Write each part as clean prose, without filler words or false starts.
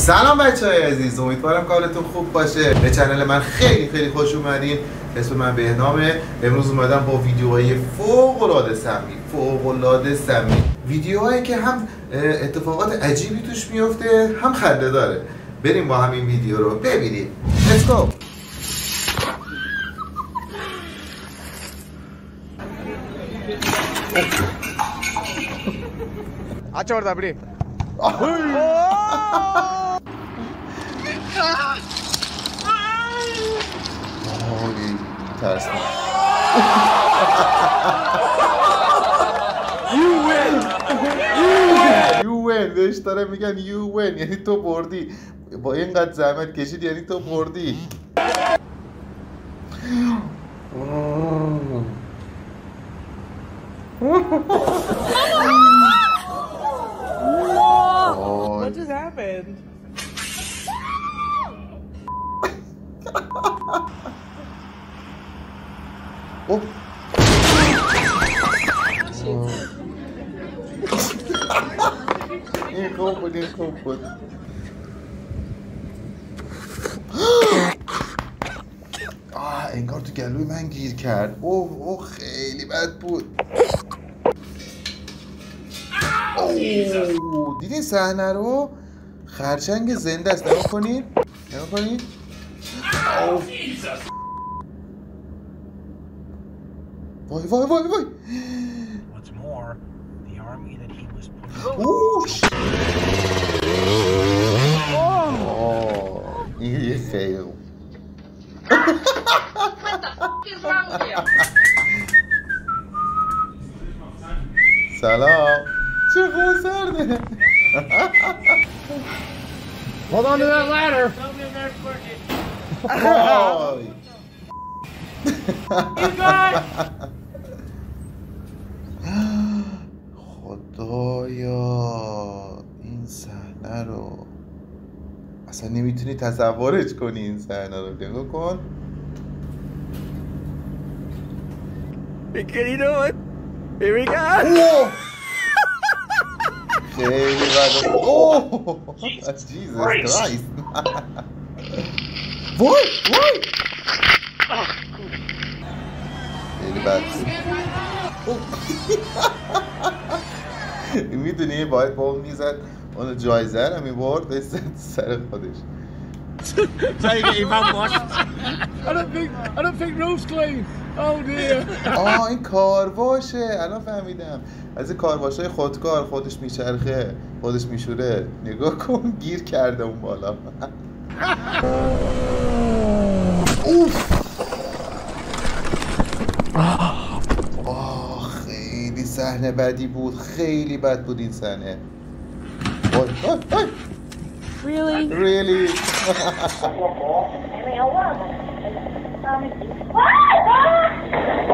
سلام بچه‌های عزیز، امیدوارم کارتون خوب باشه. به چنل من خیلی خوش اومدین. اسم من بهنامه. امروز اومدم با ویدیوهای فوق‌العاده سمی. ویدیوهایی که هم اتفاقات عجیبی توش میفته هم خنده داره. بریم با همین ویدیو رو ببینیم. Let's go. ஆச்ச வருது அப்படி ترسناک. You win. بهش داره میگن you win، یعنی تو بردی. با اینقدر زحمت کشید یعنی تو بردی. What just happened? این خوب بود. انگار تو گلوی من گیر کرد. اوه خیلی بد بود. دیدین صحنه رو؟ خرچنگ زنده است. نگاه کنید. وای این یه فیل. سلام. چه خونسرده. Hold on to that ladder. خدایا این صحنه رو اصلا نمیتونی تصورش کنی. این صحنه رو نگاه کن. Can you do it? Here we go. خیلی بد. اوه Jesus Christ. وای خیلی بد. میدونی باید با اون میزد اون جایزه رو میبرد به سر خودش. I don't think roof's clean. Oh dear. این کارواشه. الان فهمیدم. از این کارواشای خودکار، خودش میچرخه، خودش میشوره. نگاه کن گیر کرده اون بالا. اوف. خیلی صحنه بدی بود. خیلی بد بود این صحنه. Really?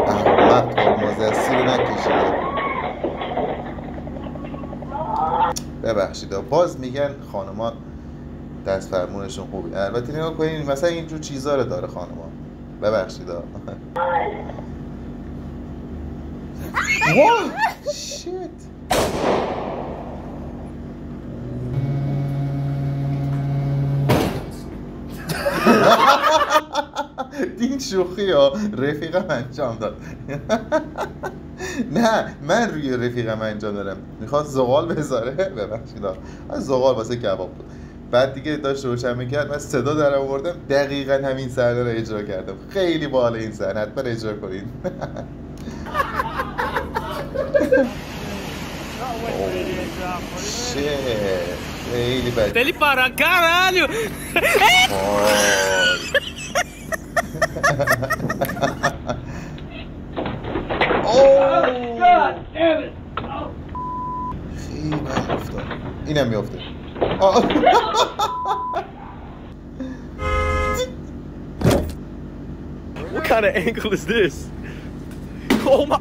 احمد ترمز دستی رو نکشیده. ببخشید باز میگن خانوما دست فرمونشون خوبه. البته نگاه کنین مثلا اینجور چیزا رو داره خانوما. ببخشید واه شیت. این شوخی ها رفیقم انجام داد. نه من روی رفیقم انجام دادم. میخواست زغال بذاره. ببخشید زغال واسه کباب بود. بعد دیگه داشت روشن میکرد. من صدا در آوردم. دقیقا همین صحنه رو اجرا کردم. خیلی باحال این صحنه. حتما اجرا کنین. خیلی بد. Ele para caralho. خیلی بد افتاد. اینم میافته. What kind of angle is this? Oh my.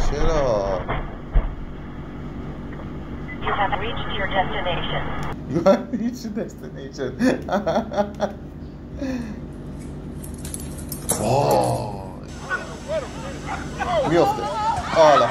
چرا؟ You have reached your destination. You have reached your destination. وای میافته. حالا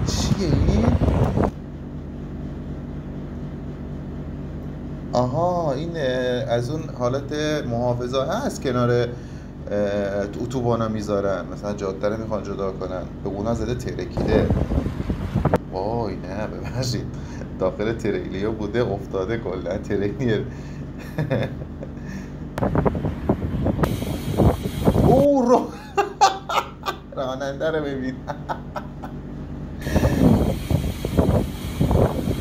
چیه این؟ آها این از اون حالت محافظه هست کنار اتوبانا میذارن، مثلا جاده رو میخوان جدا کنن، به اونا زده ترکیده. وای نه ببخشید، داخل تریلیا بوده افتاده کلا تریلیه. او راننده رو ببین.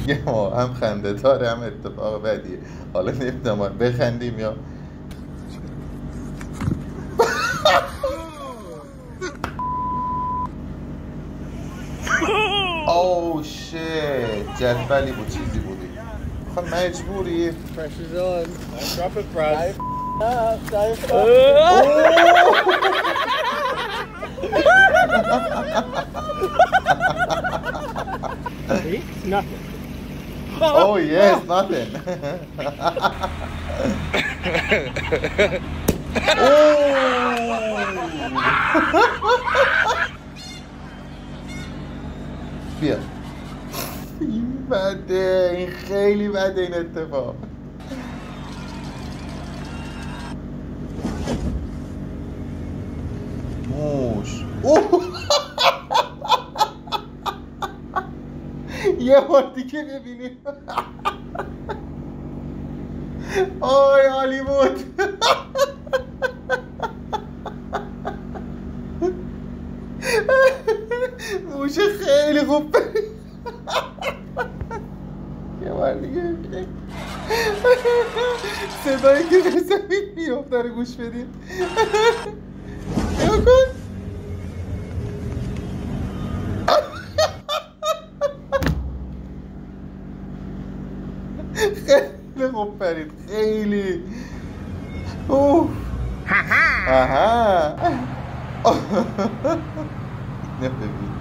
یه ما هم خنده داره هم اتفاق بدیه. حالا نمیدونم بخندیم یا اوه شیت، جدولی بود چیزی بودی. خب مجبوری Pressure's on. Drop it, Brad. See? It's nothing. Oh yes, nothing. بیا. این بده، این خیلی بده این اتفاق. موش. یه بار دیگه ببینیم. آی هالیوود. موش خیلی خوب. یه بار دیگه ببینیم. صدایی که به زمین میافت داره گوش بدیم. نگاه کن. خیلی خوب پرید، خیلی. اوه آها نه ببین.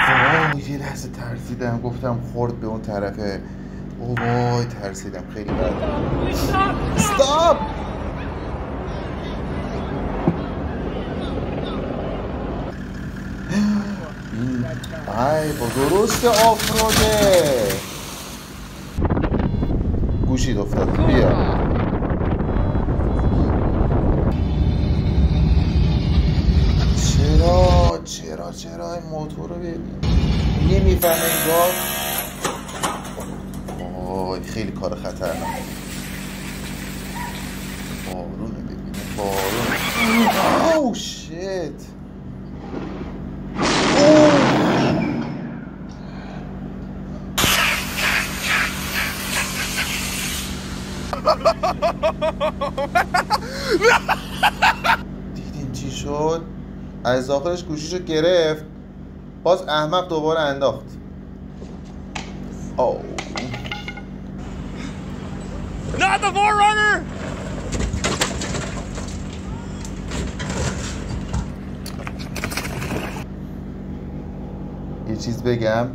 وای یه لحظه ترسیدم، گفتم خورد به اون طرفه. اوه وای ترسیدم خیلی بد. استاپ. ای با درست آفروده. گوشید افتاد. بیا چرا این موتور رو ببین نمیفهمه انگار. وای خیلی کار خطرناک. بارونه ببینه بارون. اوه شیت. دیدین چی شد؟ از داخلش گوشیشو گرفت، باز احمق دوباره انداخت. اوه Not the Forerunner! یه چیز بگم،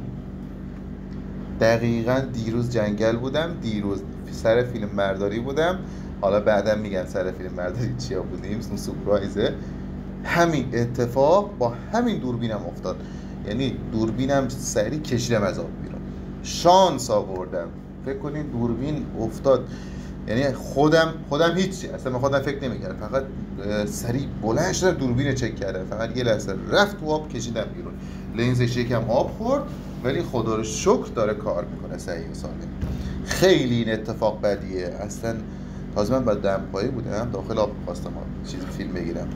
دقیقاً دیروز جنگل بودم، دیروز سر فیلم برداری بودم، حالا بعدم میگم سر فیلم برداری چیا بودیم، اون سورپرایزه. همین اتفاق با همین دوربینم افتاد، یعنی دوربینم سری کشیدم از آب بیرون، شانس آوردم. فکر کنین دوربین افتاد، یعنی خودم هیچی اصلا خودم فکر نمی‌کردم، فقط سری بلند شدم دوربین چک کردم، فقط یه لحظه رفت تو آب کشیدم بیرون، لنزش یکم آب خورد ولی خدا رو شکر داره کار میکنه صحیح و سالم. خیلی این اتفاق بدیه اصلا. تازه من با دمپایی بودم داخل آب خواستم چیزی فیلم بگیرم.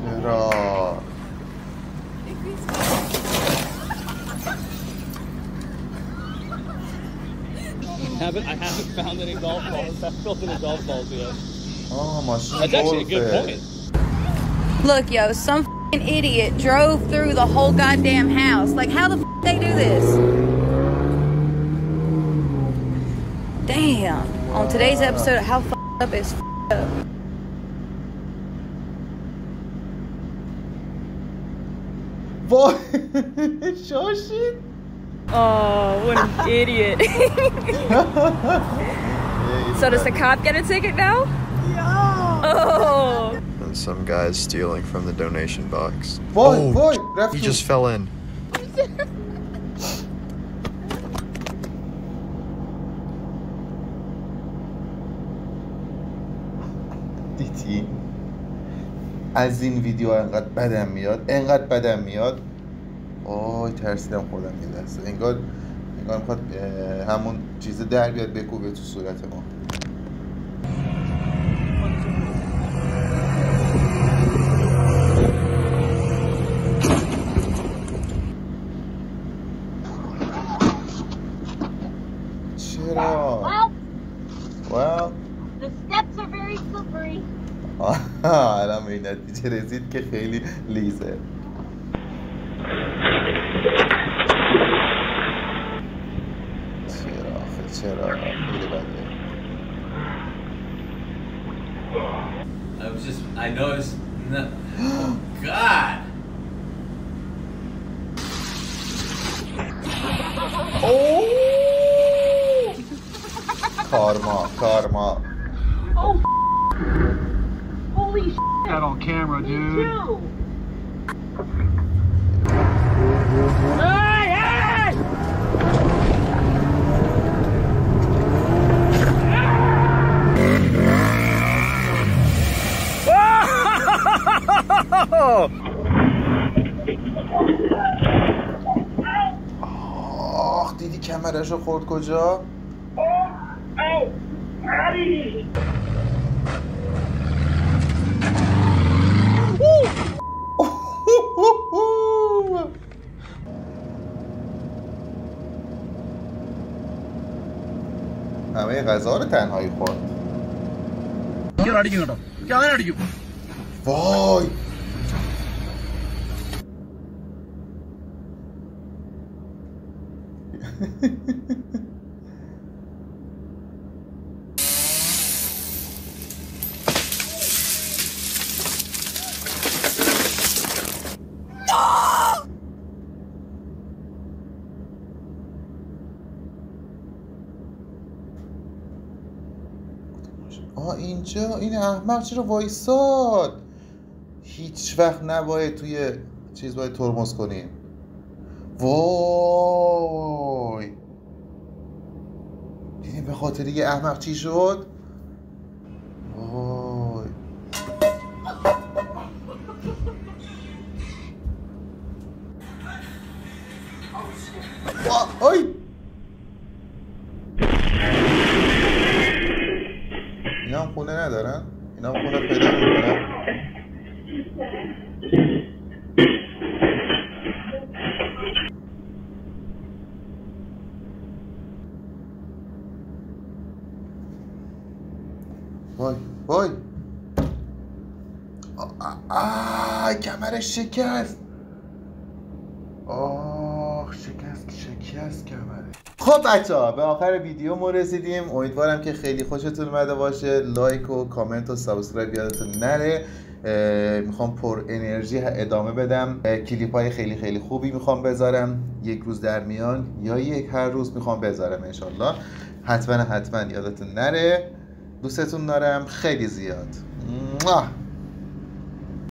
چرا؟ I haven't found any golf balls. I've filled in the golf balls yet. ماشین That's actually a good point. Look, yo, some f***ing idiot drove through the whole goddamn house. Like, how the f*** they do this? Damn. On today's episode of How F***ed Up is F***ed Up. وای شاشید. Oh, what an idiot. So does the cop get a ticket now? Yeah. Oh. And some guy's stealing from the donation box. وای رفت. He just fell in. دیدی؟ از این ویدیو انقدر بدم میاد آی ترسیدم خودم یه دسته انگار میخواد همون چیز در بیاد بکوبه تو صورت ما. چرا؟ Well, the steps are very slippery. الان به این نتیجه رسید که خیلی لیزه. چرا خیلی بده. I noticed oh God. Karma. Oh, holy shit. That on camera, dude. Too. Hey, hey! آخ دیدی کمرشو خورد کجا؟ همه غذا رو تنهایی خورد. وای اینجا این احمق چرا وایساد؟ هیچ وقت نباید توی چیز باید ترمز کنیم. وای دیدیم به خاطر یه احمق چی شد؟ وای آی اینا هم خونه ندارن؟ اینا هم خونه پیدا میکنن؟ وای کمرش شکست. شکست کمرش. خب بچه‌ها به آخر ویدیو ما رسیدیم. امیدوارم که خیلی خوشتون اومده باشه. لایک و کامنت و سابسکرایب یادتون نره. میخوام پر انرژی ادامه بدم. کلیپ های خیلی خیلی خوبی میخوام بذارم یک روز در میان یا هر روز میخوام بذارم انشالله. حتما یادتون نره. دوستتون دارم خیلی زیاد.